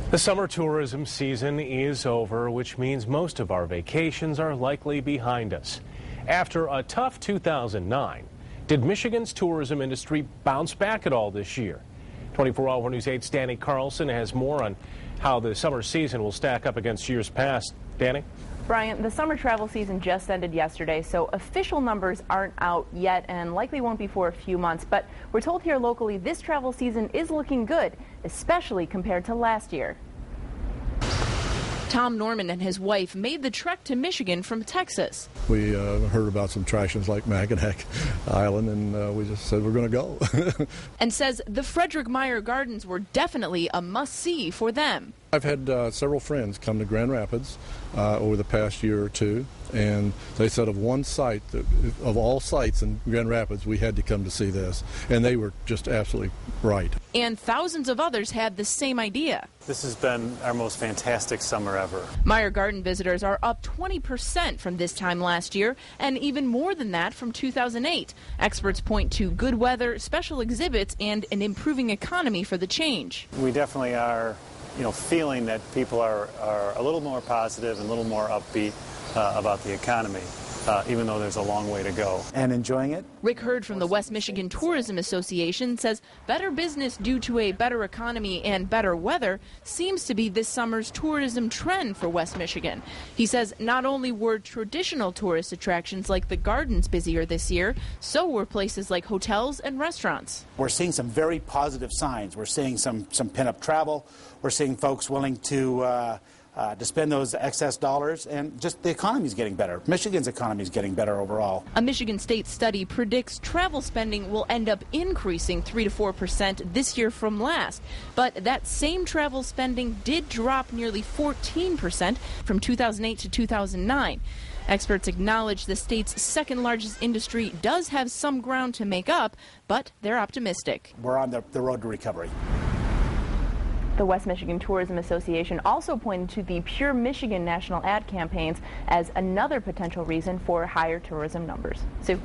The summer tourism season is over, which means most of our vacations are likely behind us. After a tough 2009, did Michigan's tourism industry bounce back at all this year? 24-Hour News 8's Danny Carlson has more on how the summer season will stack up against years past. Danny? Brian, the summer travel season just ended yesterday, so official numbers aren't out yet and likely won't be for a few months. But we're told here locally this travel season is looking good, especially compared to last year. Tom Norman and his wife made the trek to Michigan from Texas. We heard about some attractions like Mackinac Island, and we just said we're going to go. And says the Frederik Meijer Gardens were definitely a must-see for them. I've had several friends come to Grand Rapids over the past year or two, and they said of one site, of all sites in Grand Rapids, we had to come to see this, and they were just absolutely right. And thousands of others had the same idea. This has been our most fantastic summer ever. Meijer Garden visitors are up 20% from this time last year, and even more than that from 2008. Experts point to good weather, special exhibits, and an improving economy for the change. We definitely are feeling that people are a little more positive and a little more upbeat about the economy, even though there's a long way to go. And enjoying it. Rick Hurd from the West Michigan Tourism Association says better business due to a better economy and better weather seems to be this summer's tourism trend for West Michigan. He says not only were traditional tourist attractions like the gardens busier this year, so were places like hotels and restaurants. We're seeing some very positive signs. We're seeing some pin-up travel. We're seeing folks willing to spend those excess dollars, and just the economy is getting better. Michigan's economy is getting better overall. A Michigan State study predicts travel spending will end up increasing 3 to 4% this year from last. But that same travel spending did drop nearly 14% from 2008 to 2009. Experts acknowledge the state's second largest industry does have some ground to make up, but they're optimistic. We're on the road to recovery. The West Michigan Tourism Association also pointed to the Pure Michigan national ad campaigns as another potential reason for higher tourism numbers. Sue?